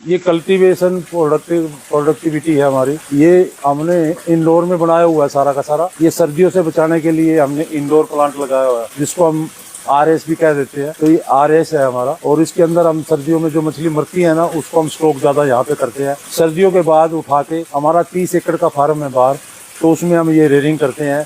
ये cultivation productivity है हमारी। ये हमने इंडोर में बनाया हुआ है सारा का सारा। ये सर्दियों से बचाने के लिए हमने इंडोर प्लांट लगाया हुआ है, जिसको हम RS भी कह देते हैं। तो ये RS है हमारा, और इसके अंदर हम सर्दियों में जो मछली मरती है ना, उसको हम स्टॉक ज्यादा यहाँ पे करते हैं। सर्दियों के बाद उठा के, हमारा 30 एकड़ का फार्म है बाहर, तो उसमें हम ये रेयरिंग करते हैं।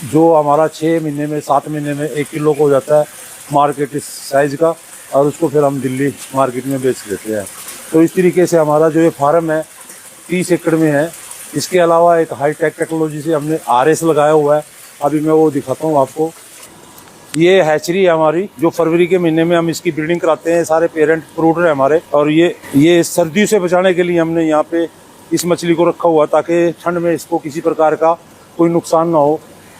जो हमारा 6 महीने में 7 महीने में 1 किलो का हो जाता है मार्केट इस साइज का, और उसको फिर हम दिल्ली मार्केट में बेच देते हैं। तो इस तरीके से हमारा जो ये फार्म है 30 एकड़ में है। इसके अलावा एक हाईटेक टेक्नोलॉजी से हमने RS लगाया हुआ है। अभी मैं वो दिखाता हूँ आपको। ये हैचरी है हमारी, जो फरवरी के महीने में हम इसकी ब्रीडिंग कराते हैं। सारे पेरेंट ब्रूडर है हमारे, और ये सर्दी से बचाने के लिए हमने यहाँ पे इस मछली को रखा हुआ, ताकि ठंड में इसको किसी प्रकार का कोई नुकसान ना हो।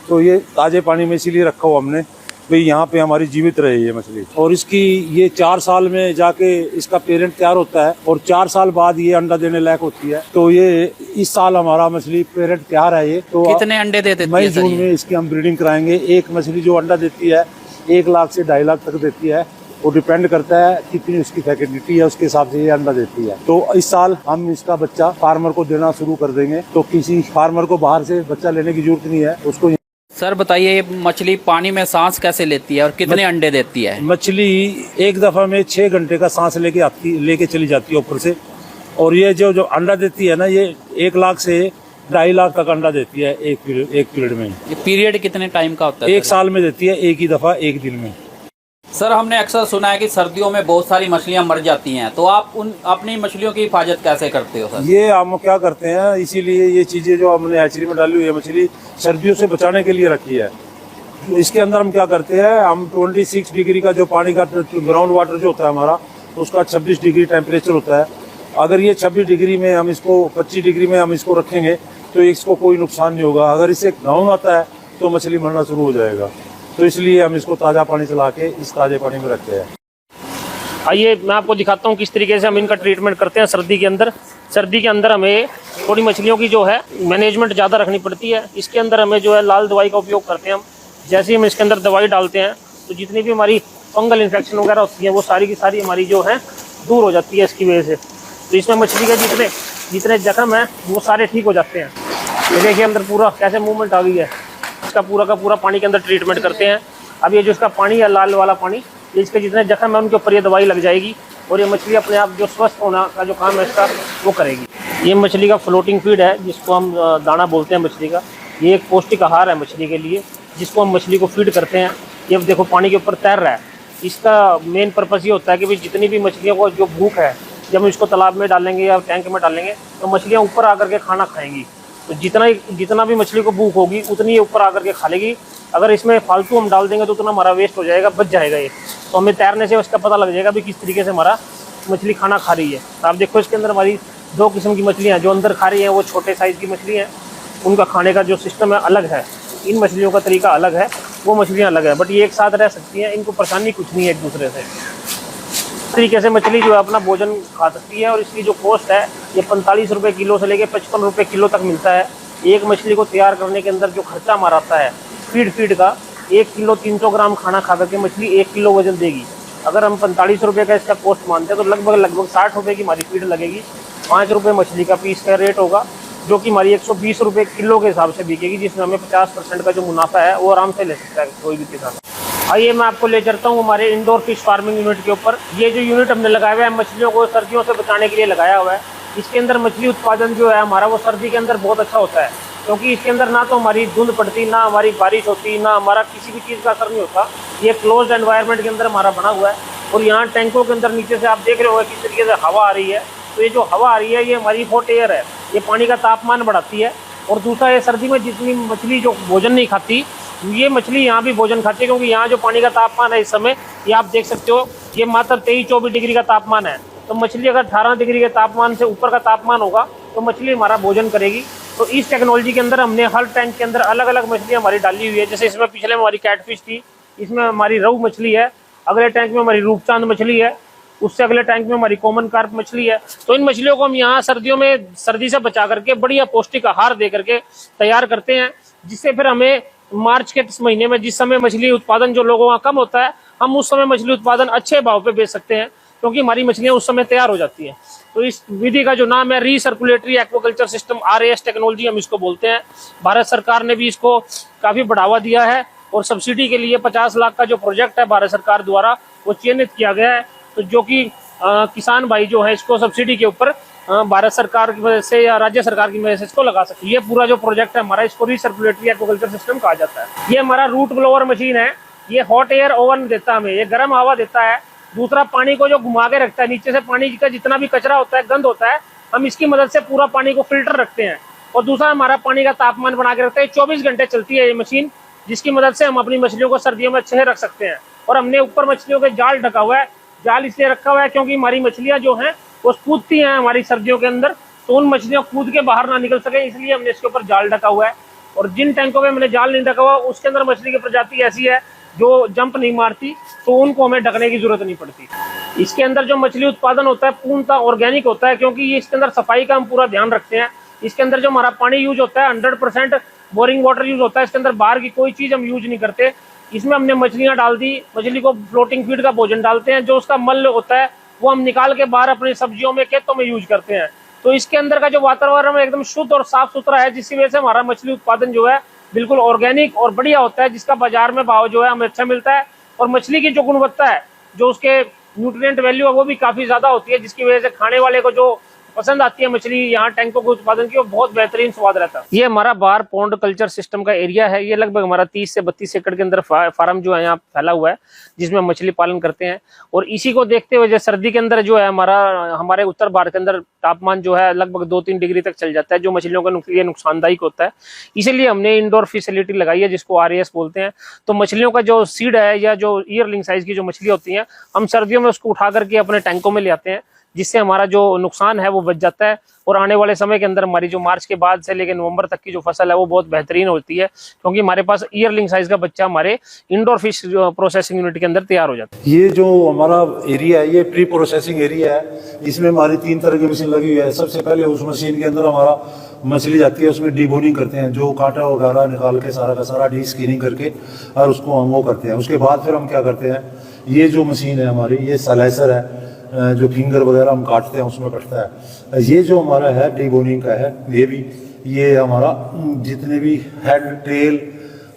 तो ये ताज़े पानी में इसीलिए रखा हुआ हमने, भाई यहाँ पे हमारी जीवित रहे ये मछली। और इसकी ये 4 साल में जाके इसका पेरेंट तैयार होता है, और 4 साल बाद ये अंडा देने लायक होती है। तो ये इस साल हमारा मछली पेरेंट तैयार है। ये तो कितने अंडे देते हैं? मई जून में इसकी हम ब्रीडिंग कराएंगे। एक मछली जो अंडा देती है 1 लाख से 2.5 लाख तक देती है। वो डिपेंड करता है कितनी उसकी फैकल्टी है, उसके हिसाब से ये अंडा देती है। तो इस साल हम इसका बच्चा फार्मर को देना शुरू कर देंगे। तो किसी फार्मर को बाहर से बच्चा लेने की जरूरत नहीं है उसको। सर बताइए, ये मछली पानी में सांस कैसे लेती है और कितने अंडे देती है? मछली एक दफा में 6 घंटे का सांस लेके चली जाती है ऊपर से। और ये जो अंडा देती है ना, ये 1 लाख से 2.5 लाख तक अंडा देती है एक पीरियड में। ये पीरियड कितने टाइम का होता है? 1 साल में देती है, एक ही दफा, एक दिन में। सर हमने अक्सर सुना है कि सर्दियों में बहुत सारी मछलियां मर जाती हैं, तो आप अपनी मछलियों की हिफाजत कैसे करते हो सर? ये हम क्या करते हैं, इसीलिए ये चीजें जो हमने हैचरी में डाली हुई है, मछली सर्दियों से बचाने के लिए रखी है। तो इसके अंदर हम क्या करते हैं, हम 26 डिग्री का जो पानी का ग्राउंड वाटर जो होता है हमारा, उसका 26 डिग्री टेम्परेचर होता है। अगर ये 26 डिग्री में हम इसको 25 डिग्री में हम इसको रखेंगे तो इसको कोई नुकसान नहीं होगा। अगर इससे डाउन आता है तो मछली मरना शुरू हो जाएगा। तो इसलिए हम इसको ताज़ा पानी चला के इस ताज़े पानी में रखते हैं। आइए मैं आपको दिखाता हूँ किस तरीके से हम इनका ट्रीटमेंट करते हैं सर्दी के अंदर। सर्दी के अंदर हमें थोड़ी मछलियों की जो है मैनेजमेंट ज़्यादा रखनी पड़ती है। इसके अंदर हमें जो है लाल दवाई का उपयोग करते हैं हम। जैसे ही हम इसके अंदर दवाई डालते हैं तो जितनी भी हमारी फंगल इन्फेक्शन वगैरह होती है वो सारी की सारी हमारी जो है दूर हो जाती है इसकी वजह से। तो इसमें मछली के जितने जख्म हैं वो सारे ठीक हो जाते हैं। ये देखिए अंदर पूरा कैसे मूवमेंट आ गई है। इसका पूरा का पूरा पानी के अंदर ट्रीटमेंट करते हैं। अब ये जो इसका पानी है लाल वाला पानी, ये इसके जितने जख्म है उनके ऊपर ये दवाई लग जाएगी और ये मछली अपने आप जो स्वस्थ होना का जो काम है इसका वो करेगी। ये मछली का फ्लोटिंग फीड है, जिसको हम दाना बोलते हैं मछली का। ये एक पौष्टिक आहार है मछली के लिए, जिसको हम मछली को फीड करते हैं। ये देखो पानी के ऊपर तैर रहा है। इसका मेन पर्पज़ ये होता है कि भाई जितनी भी मछलियों को जो भूख है, जब हम इसको तालाब में डालेंगे या टैंक में डालेंगे तो मछलियाँ ऊपर आकर के खाना खाएंगी। तो जितना भी मछली को भूख होगी उतनी ये ऊपर आकर के खा लेगी। अगर इसमें फालतू हम डाल देंगे तो उतना हमारा वेस्ट हो जाएगा, बच जाएगा ये। तो हमें तैरने से उसका पता लग जाएगा भी किस तरीके से हमारा मछली खाना खा रही है। तो आप देखो इसके अंदर हमारी 2 किस्म की मछलियाँ हैं। जो अंदर खा रही हैं वो छोटे साइज़ की मछली हैं, उनका खाने का जो सिस्टम है अलग है। इन मछलियों का तरीका अलग है, वो मछलियाँ अलग है, बट ये एक साथ रह सकती हैं। इनको परेशानी कुछ नहीं है एक दूसरे से। इस तरीके से मछली जो है अपना भोजन खा सकती है। और इसकी जो कॉस्ट है ये 45 रुपये किलो से लेकर 55 रुपये किलो तक मिलता है। एक मछली को तैयार करने के अंदर जो खर्चा हमारा आता है फीड का, 1 किलो 300 ग्राम खाना खा करके मछली 1 किलो वजन देगी। अगर हम 45 रुपये का इसका कॉस्ट मानते हैं तो लगभग 60 रुपये की हमारी फीड लगेगी। 5 रुपये मछली का पीस का रेट होगा, जो कि हमारी 120 रुपये किलो के हिसाब से बिकेगी, जिसमें हमें 50% का जो मुनाफा है वो आराम से ले सकता है कोई भी किसान। आइए मैं आपको ले चलता हूँ हमारे इंडोर फिश फार्मिंग यूनिट के ऊपर। ये जो यूनिट हमने लगाया हुआ है मछलियों को सर्दियों से बचाने के लिए लगाया हुआ है। इसके अंदर मछली उत्पादन जो है हमारा वो सर्दी के अंदर बहुत अच्छा होता है, क्योंकि इसके अंदर ना तो हमारी धुंध पड़ती, ना हमारी बारिश होती, ना हमारा किसी भी चीज़ का असर नहीं होता। ये क्लोज्ड एनवायरनमेंट के अंदर हमारा बना हुआ है। और यहाँ टैंकों के अंदर नीचे से आप देख रहे हो किस तरीके से हवा आ रही है। तो ये जो हवा आ रही है ये हमारी हॉट एयर है, ये पानी का तापमान बढ़ाती है। और दूसरा ये सर्दी में जितनी मछली जो भोजन नहीं खाती, ये मछली यहाँ भी भोजन खाती है, क्योंकि यहाँ जो पानी का तापमान है इस समय ये आप देख सकते हो, ये मात्र 23-24 डिग्री का तापमान है। तो मछली अगर 18 डिग्री के तापमान से ऊपर का तापमान होगा तो मछली हमारा भोजन करेगी। तो इस टेक्नोलॉजी के अंदर हमने हर टैंक के अंदर अलग अलग मछलियाँ हमारी डाली हुई है। जैसे इसमें पिछले में हमारी कैटफिश थी, इसमें हमारी रोहू मछली है, अगले टैंक में हमारी रूपचांद मछली है, उससे अगले टैंक में हमारी कॉमन कार्प मछली है। तो इन मछलियों को हम यहाँ सर्दियों में सर्दी से बचा करके बढ़िया पौष्टिक आहार दे करके तैयार करते हैं, जिससे फिर हमें मार्च के महीने में जिस समय मछली उत्पादन जो लोगों का कम होता है, हम उस समय मछली उत्पादन अच्छे भाव पे बेच सकते हैं। क्योंकि हमारी मछलियां उस समय तैयार हो जाती हैं। तो इस विधि का जो नाम है रीसर्कुलेटरी एक्वाकल्चर सिस्टम, RAS टेक्नोलॉजी हम इसको बोलते हैं। भारत सरकार ने भी इसको काफी बढ़ावा दिया है और सब्सिडी के लिए 50 लाख का जो प्रोजेक्ट है भारत सरकार द्वारा वो चयनित किया गया है। तो जो कि किसान भाई जो है इसको सब्सिडी के ऊपर भारत सरकार की वजह से या राज्य सरकार की वजह से इसको लगा सकते। ये पूरा जो प्रोजेक्ट है हमारा, इसको रीसर्कुलेटरी एक्वाकल्चर सिस्टम कहा जाता है। ये हमारा रूट ब्लोअर मशीन है। ये हॉट एयर ओवन देता है हमें, ये गर्म हवा देता है। दूसरा, पानी को जो घुमा के रखता है, नीचे से पानी का जितना भी कचरा होता है, गंद होता है, हम इसकी मदद से पूरा पानी को फिल्टर रखते हैं। और दूसरा, हमारा पानी का तापमान बना के रखते हैं। 24 घंटे चलती है ये मशीन, जिसकी मदद से हम अपनी मछलियों को सर्दियों में अच्छे से रख सकते हैं। और हमने ऊपर मछलियों के जाल ढका हुआ है। जाल इसलिए रखा हुआ है क्योंकि हमारी मछलियां जो हैं वो कूदती हैं हमारी सर्दियों के अंदर, तो उन मछलियां कूद के बाहर ना निकल सके, इसलिए हमने इसके ऊपर जाल ढका हुआ है। और जिन टैंकों में मैंने जाल नहीं ढका हुआ उसके अंदर मछली की प्रजाति ऐसी है जो जंप नहीं मारती, तो उनको हमें ढकने की जरूरत नहीं पड़ती। इसके अंदर जो मछली उत्पादन होता है पूर्णतः ऑर्गेनिक होता है, क्योंकि इसके अंदर सफाई का हम पूरा ध्यान रखते हैं। इसके अंदर जो हमारा पानी यूज होता है 100% बोरिंग वाटर यूज होता है। इसके अंदर बाहर की कोई चीज हम यूज नहीं करते। इसमें हमने मछलियां डाल दी, मछली को फ्लोटिंग फीड का भोजन डालते हैं। जो उसका मल होता है वो हम निकाल के बाहर अपनी सब्जियों में, खेतों में यूज करते हैं। तो इसके अंदर का जो वातावरण एकदम शुद्ध और साफ सुथरा है, जिसकी वजह से हमारा मछली उत्पादन जो है बिल्कुल ऑर्गेनिक और बढ़िया होता है, जिसका बाजार में भाव जो है हमें अच्छा मिलता है। और मछली की जो गुणवत्ता है, जो उसके न्यूट्रिएंट वैल्यू है, वो भी काफी ज्यादा होती है, जिसकी वजह से खाने वाले को जो पसंद आती है मछली यहाँ टैंकों के उत्पादन की, वो बहुत बेहतरीन स्वाद रहता है। ये हमारा बार पॉन्ड कल्चर सिस्टम का एरिया है। ये लगभग हमारा 30 से 32 एकड़ के अंदर फार्म जो है यहाँ फैला हुआ है, जिसमें मछली पालन करते हैं। और इसी को देखते हुए सर्दी के अंदर जो है हमारे उत्तर भारत के अंदर तापमान जो है लगभग 2-3 डिग्री तक चल जाता है, जो मछलियों के लिए नुकसानदायक होता है। इसीलिए हमने इंडोर फैसिलिटी लगाई है, जिसको RAS बोलते हैं। तो मछलियों का जो सीड है या जो ईयरलिंग साइज की जो मछली होती है, हम सर्दियों में उसको उठा करके अपने टैंकों में ले आते हैं, जिससे हमारा जो नुकसान है वो बच जाता है। और आने वाले समय के अंदर हमारी जो मार्च के बाद से लेकर नवंबर तक की जो फसल है वो बहुत बेहतरीन होती है, क्योंकि हमारे पास ईयरलिंग साइज का बच्चा हमारे इंडोर फिश प्रोसेसिंग यूनिट के अंदर तैयार हो जाता है। ये जो हमारा एरिया है ये प्री प्रोसेसिंग एरिया है। इसमें हमारी 3 तरह की मशीन लगी हुई है। सबसे पहले उस मशीन के अंदर हमारा मछली जाती है, उसमें डीबोनिंग करते हैं, जो कांटा वगैरह निकाल के सारा का सारा डी स्क्रीनिंग करके और उसको हम वो करते हैं। उसके बाद फिर हम क्या करते हैं, ये जो मशीन है हमारी, ये स्लाइसर है, जो फिंगर वगैरह हम काटते हैं उसमें कटता है। ये जो हमारा है डीबोनिंग का है, ये हमारा जितने भी हेड टेल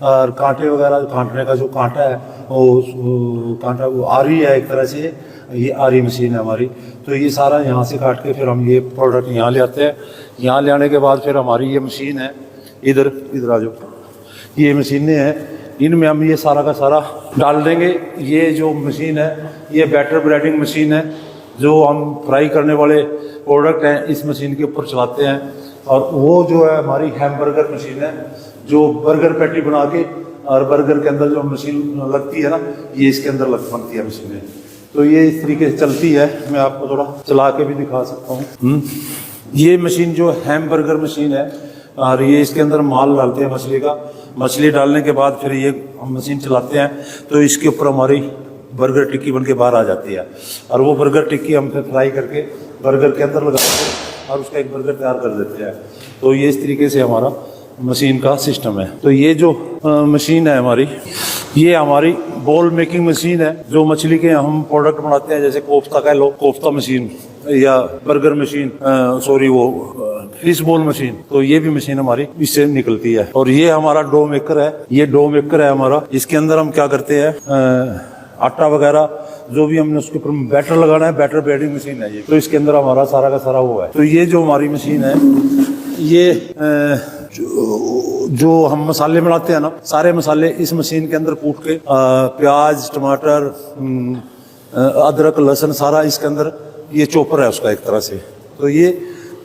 और कांटे वगैरह काटने का जो कांटा है वो कांटा वो आरी है एक तरह से, ये आरी मशीन है हमारी। तो ये सारा यहाँ से काट के फिर हम ये प्रोडक्ट यहाँ ले आते हैं। यहाँ ले आने के बाद फिर हमारी ये मशीन है, इधर आ जाओ, ये मशीनें हैं, इनमें हम ये सारा का सारा डाल देंगे। ये जो मशीन है ये बैटर ब्रेडिंग मशीन है, जो हम फ्राई करने वाले प्रोडक्ट हैं इस मशीन के ऊपर चलाते हैं। और वो जो है हमारी हैमबर्गर मशीन है, जो बर्गर पैटी बना के और बर्गर के अंदर जो मशीन लगती है ना, ये इसके अंदर बनती है मशीनें। तो ये इस तरीके से चलती है। मैं आपको थोड़ा चला के भी दिखा सकता हूँ। ये मशीन जो हैमबर्गर मशीन है, और ये इसके अंदर माल डालते हैं मछली का। मछली डालने के बाद फिर ये हम मशीन चलाते हैं, तो इसके ऊपर हमारी बर्गर टिक्की बन के बाहर आ जाती है। और वो बर्गर टिक्की हम फिर फ्राई करके बर्गर के अंदर लगाते हैं और उसका एक बर्गर तैयार कर देते हैं। तो ये इस तरीके से हमारा मशीन का सिस्टम है। तो ये जो मशीन है हमारी, ये हमारी बॉल मेकिंग मशीन है। जो मछली के हम प्रोडक्ट बनाते हैं, जैसे कोफ्ता कह लो, कोफ्ता मशीन या बर्गर मशीन, वो फिश बॉल मशीन, तो ये भी मशीन हमारी इससे निकलती है। और ये हमारा डो मेकर है, ये डो मेकर है हमारा। इसके अंदर हम क्या करते हैं, आटा वगैरह जो भी हमने उसके ऊपर बैटर लगाना है, बैटर ब्रेडिंग मशीन है ये। तो इसके अंदर हमारा सारा का सारा वो है। तो ये जो हमारी मशीन है, ये जो हम मसाले बनाते हैं ना, सारे मसाले इस मशीन के अंदर कूट के, प्याज, टमाटर, अदरक, लहसुन, सारा इसके अंदर, ये चॉपर है उसका एक तरह से। तो ये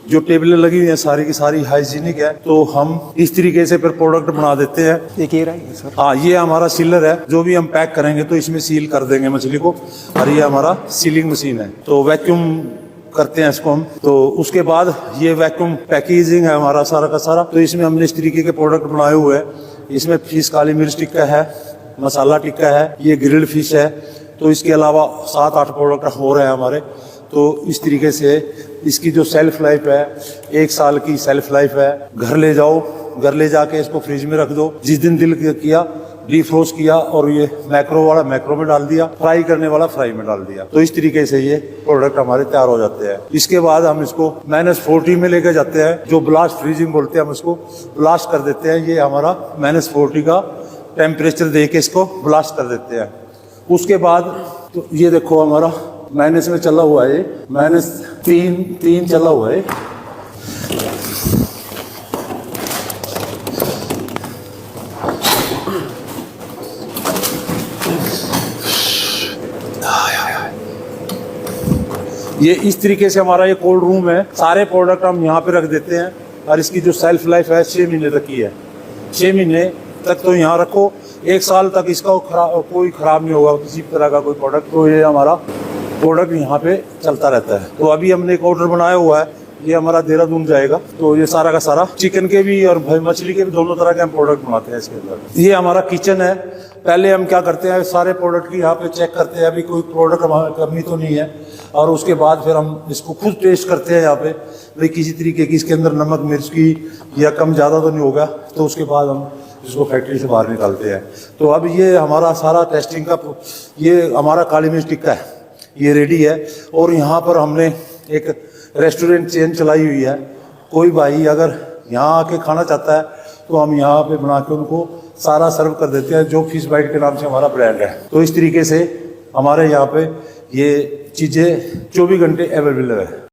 जो टेबलें लगी हुई हैं सारी की सारी हाइजीनिक है। तो हम इस तरीके से फिर प्रोडक्ट बना देते हैं। एक ये रहा सर। हाँ, ये हमारा सीलर है। जो भी हम पैक करेंगे तो इसमें सील कर देंगे मछली को। और ये हमारा सीलिंग मशीन है, तो वैक्यूम करते हैं इसको हम। तो उसके बाद ये वैक्यूम पैकेजिंग है हमारा सारा का सारा। तो इसमें हमने इस तरीके के प्रोडक्ट बनाए हुए हैं। इसमें फिश काली मिर्च टिक्का है, मसाला टिक्का है, ये ग्रिल्ड फिश है। तो इसके अलावा 7-8 प्रोडक्ट हो रहे हैं हमारे। तो इस तरीके से इसकी जो सेल्फ लाइफ है, 1 साल की सेल्फ लाइफ है। घर ले जाओ, घर ले जाके इसको फ्रिज में रख दो, जिस दिन दिल किया डिफ्रोस्ट किया और ये मैक्रो वाला मैक्रो में डाल दिया, फ्राई करने वाला फ्राई में डाल दिया। तो इस तरीके से ये प्रोडक्ट हमारे तैयार हो जाते हैं। इसके बाद हम इसको -40 में लेके जाते हैं, जो ब्लास्ट फ्रीजिंग बोलते हैं, हम इसको ब्लास्ट कर देते हैं। ये हमारा -40 का टेम्परेचर दे के इसको ब्लास्ट कर देते हैं। उसके बाद तो ये देखो हमारा माइनस में चला हुआ है, -3 चला हुआ है। ये इस तरीके से हमारा ये कोल्ड रूम है। सारे प्रोडक्ट हम यहाँ पे रख देते हैं और इसकी जो सेल्फ लाइफ है 6 महीने तक की है। 6 महीने तक तो यहाँ रखो, 1 साल तक इसका कोई खराब नहीं होगा किसी तरह का कोई प्रोडक्ट। तो ये हमारा प्रोडक्ट यहाँ पे चलता रहता है। तो अभी हमने एक ऑर्डर बनाया हुआ है, ये हमारा देहरादून जाएगा। तो ये सारा का सारा चिकन के भी और मछली के भी दोनों तरह के हम प्रोडक्ट बनाते हैं इसके अंदर। ये हमारा किचन है। पहले हम क्या करते हैं, सारे प्रोडक्ट की यहाँ पे चेक करते हैं, अभी कोई प्रोडक्ट हमारी कमी तो नहीं है। और उसके बाद फिर हम इसको खुद टेस्ट करते हैं यहाँ पे, भाई किसी तरीके की इसके अंदर नमक मिर्च की या कम ज़्यादा तो नहीं होगा। तो उसके बाद हम इसको फैक्ट्री से बाहर निकालते हैं। तो अब ये हमारा सारा टेस्टिंग का, ये हमारा काली मिर्च टिक्का है, ये रेडी है। और यहाँ पर हमने एक रेस्टोरेंट चेन चलाई हुई है। कोई भाई अगर यहाँ आके खाना चाहता है तो हम यहाँ पे बना के उनको सारा सर्व कर देते हैं, जो फिश बाइट के नाम से हमारा ब्रांड है। तो इस तरीके से हमारे यहाँ पे ये चीज़ें 24 घंटे अवेलेबल है।